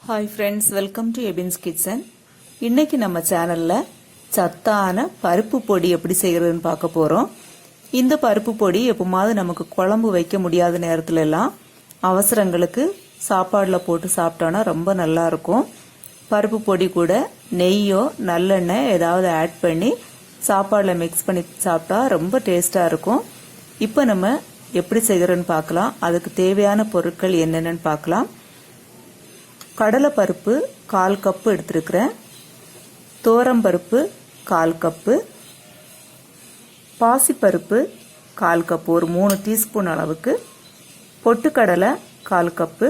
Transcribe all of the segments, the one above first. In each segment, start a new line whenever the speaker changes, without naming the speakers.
Hi friends, welcome to Ebin's kitchen. இன்னைக்கு நம்ம சேனலில் சத்தான பருப்பு பொடி எப்படி செய்கிறதுன்னு பார்க்க போகிறோம். இந்த பருப்பு பொடி எப்போமாவது நமக்கு குழம்பு வைக்க முடியாத நேரத்துல எல்லாம் அவசரங்களுக்கு சாப்பாடில் போட்டு சாப்பிட்டோன்னா ரொம்ப நல்லா இருக்கும். பருப்பு பொடி கூட நெய்யோ நல்லெண்ணெய் ஏதாவது ஆட் பண்ணி சாப்பாடில் மிக்ஸ் பண்ணி சாப்பிட்டா ரொம்ப டேஸ்ட்டாக இருக்கும். இப்போ நம்ம எப்படி செய்கிறோன்னு பார்க்கலாம். அதுக்கு தேவையான பொருட்கள் என்னென்னு பார்க்கலாம். கடலை பருப்பு 1/4 கப்பு எடுத்துருக்கிறேன். துவரம்பருப்பு 1/4 கப்பு, பாசிப்பருப்பு 1/4 கப்பு, ஒரு 3 டீஸ்பூன் அளவுக்கு, பொட்டுக்கடலை 1/4 கப்பு,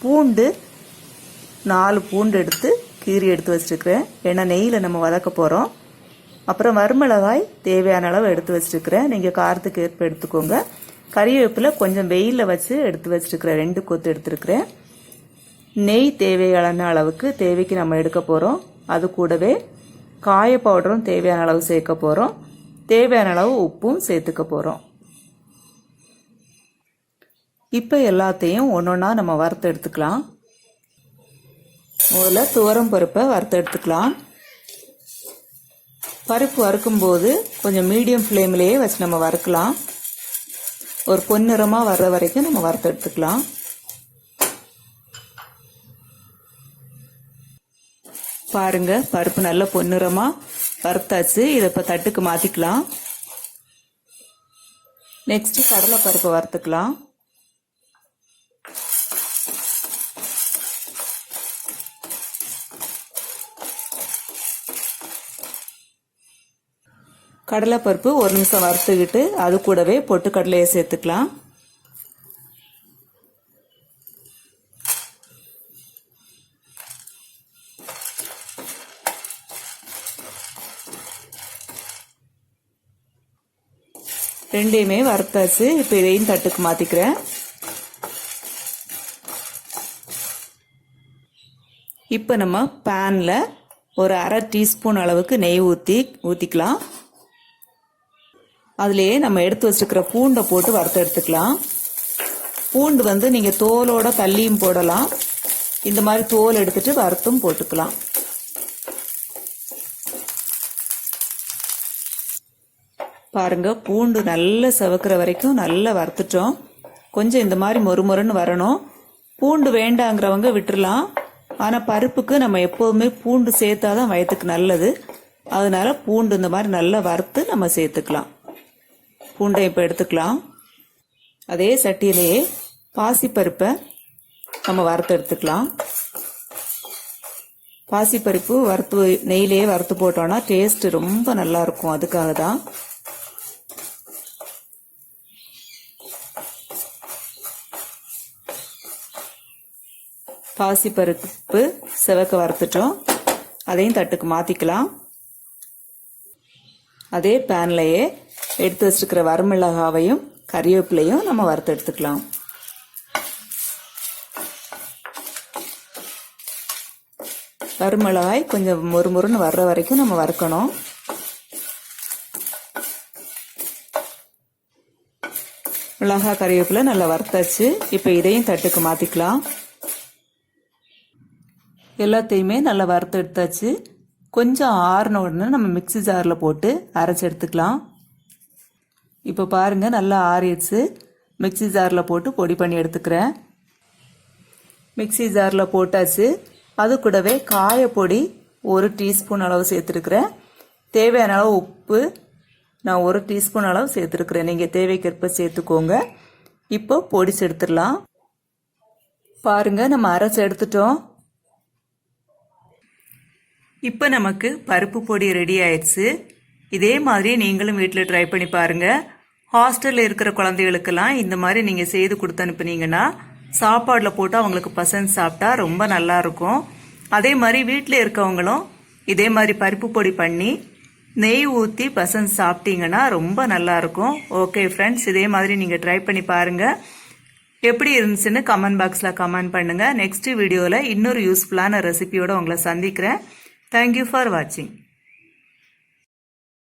பூண்டு 4 பூண்டு எடுத்து கீறி எடுத்து வச்சிருக்கிறேன். ஏன்னா நெய்யில் நம்ம வதக்க போகிறோம். அப்புறம் வரமிளகாய் தேவையான அளவு எடுத்து வச்சிருக்கிறேன். நீங்கள் காரத்துக்கு ஏற்ப எடுத்துக்கோங்க. கறிவேப்பிலை கொஞ்சம் வெயிலில் வச்சு எடுத்து வச்சிருக்கிறேன். 2 கொத்து எடுத்துருக்கிறேன். நெய் தேவையான அளவுக்கு தேவைக்கு நம்ம எடுக்க போகிறோம். அது கூடவே காய பவுடரும் தேவையான அளவு சேர்க்க போகிறோம். தேவையான அளவு உப்பும் சேர்த்துக்க போகிறோம். இப்போ எல்லாத்தையும் ஒன்றொன்னா நம்ம வறுத்து எடுத்துக்கலாம். முதல்ல துவரம் பருப்பை வறுத்து எடுத்துக்கலாம். பருப்பு வறுக்கும்போது கொஞ்சம் மீடியம் ஃப்ளேம்லேயே வச்சு நம்ம வறுக்கலாம். ஒரு பொன்னிறமாக வர்ற வரைக்கும் நம்ம வறுத்து எடுத்துக்கலாம். பாருங்க, பருப்பு நல்ல பொன்னிறமாக வறுத்தாச்சு. இதை இப்போ தட்டுக்கு மாற்றிக்கலாம். நெக்ஸ்ட் கடலை பருப்பை வறுத்துக்கலாம். கடலைப்பருப்பு 1 நிமிஷம் வறுத்துக்கிட்டு அது கூடவே பொட்டுக்கடலையை சேர்த்துக்கலாம். ரெண்டையுமே வறுத்தாச்சு. இப்போ இதையும் தட்டுக்கு மாத்திக்கிறேன். இப்போ நம்ம பேன்ல ஒரு 1/2 டீஸ்பூன் அளவுக்கு நெய் ஊற்றிக்கலாம். அதுலேயே நம்ம எடுத்து வச்சுருக்கிற பூண்டை போட்டு வறுத்து எடுத்துக்கலாம். பூண்டு நீங்கள் தோலோட தள்ளியும் போடலாம். இந்த மாதிரி தோல் எடுத்துட்டு வறுத்தும் போட்டுக்கலாம். பாருங்க, பூண்டு நல்லா செவக்கிற வரைக்கும் நல்லா வறுத்துட்டோம். கொஞ்சம் இந்த மாதிரி மொறுமொறுன்னு வரணும். பூண்டு வேண்டாங்கிறவங்க விட்டுறலாம். ஆனால் பருப்புக்கு நம்ம எப்போதுமே பூண்டு சேர்த்தாதான் வயிற்றுக்கு நல்லது. அதனால பூண்டு இந்த மாதிரி நல்லா வறுத்து நம்ம சேர்த்துக்கலாம். பூண்டை இப்போ எடுத்துக்கலாம். அதே சட்டியிலேயே பாசிப்பருப்பை நம்ம வறுத்து எடுத்துக்கலாம். பாசிப்பருப்பு வறுத்து நெய்யிலேயே வறுத்து போட்டோம்னா டேஸ்ட் ரொம்ப நல்லா இருக்கும். அதுக்காக தான். பாசிப்பருப்பு செவக்க வறுத்துட்டோம். அதையும் தட்டுக்கு மாற்றிக்கலாம். அதே பேன்லையே எடுத்து வச்சிருக்கிற வரமிளகாவையும் கறிவேப்பிலையும் நம்ம வறுத்து எடுத்துக்கலாம். வரமிளகாய் கொஞ்சம் மொறுமொறுன்னு வர்ற வரைக்கும் நம்ம வறுக்கணும். மிளகாய் கறிவேப்பிலை நல்லா வறுத்தாச்சு. இப்போ இதையும் தட்டுக்கு மாற்றிக்கலாம். எல்லாத்தையுமே நல்லா வறுத்து எடுத்தாச்சு. கொஞ்சம் ஆறின உடனே நம்ம மிக்ஸி ஜாரில் போட்டு அரைச்சி எடுத்துக்கலாம். இப்போ பாருங்க, நல்லா ஆறிடுச்சு. மிக்ஸி ஜாரில் போட்டு பொடி பண்ணி எடுத்துக்கிறேன். மிக்ஸி ஜாரில் போட்டாச்சு. அது கூடவே காயப்பொடி 1 டீஸ்பூன் அளவு சேர்த்துருக்குறேன். தேவையான அளவு உப்பு நான் 1 டீஸ்பூன் அளவு சேர்த்துருக்குறேன். நீங்கள் தேவைக்கேற்ப சேர்த்துக்கோங்க. இப்போ பொடிச்சு எடுத்துடலாம். பாருங்க, நம்ம அரைச்சி எடுத்துட்டோம். இப்போ நமக்கு பருப்பு பொடி ரெடி ஆயிடுச்சு. இதே மாதிரி நீங்களும் வீட்டில் ட்ரை பண்ணி பாருங்க. ஹாஸ்டலில் இருக்கிற குழந்தைகளுக்கெல்லாம் இந்த மாதிரி நீங்கள் செய்து கொடுத்து அனுப்புனீங்கன்னா சாப்பாடில் போட்டு அவங்களுக்கு பசங்க சாப்பிட்டா ரொம்ப நல்லா இருக்கும். அதே மாதிரி வீட்டில் இருக்கவங்களும் இதே மாதிரி பருப்பு பொடி பண்ணி நெய் ஊற்றி பசங்க சாப்பிட்டீங்கன்னா ரொம்ப நல்லா இருக்கும். ஓகே ஃப்ரெண்ட்ஸ், இதே மாதிரி நீங்கள் ட்ரை பண்ணி பாருங்க. எப்படி இருந்துச்சுன்னு கமெண்ட் பாக்ஸில் கமெண்ட் பண்ணுங்க. நெக்ஸ்ட் வீடியோவில் இன்னொரு யூஸ்ஃபுல்லான ரெசிபியோட உங்களை சந்திக்கிறேன். தேங்க்யூ ஃபார் வாட்சிங்.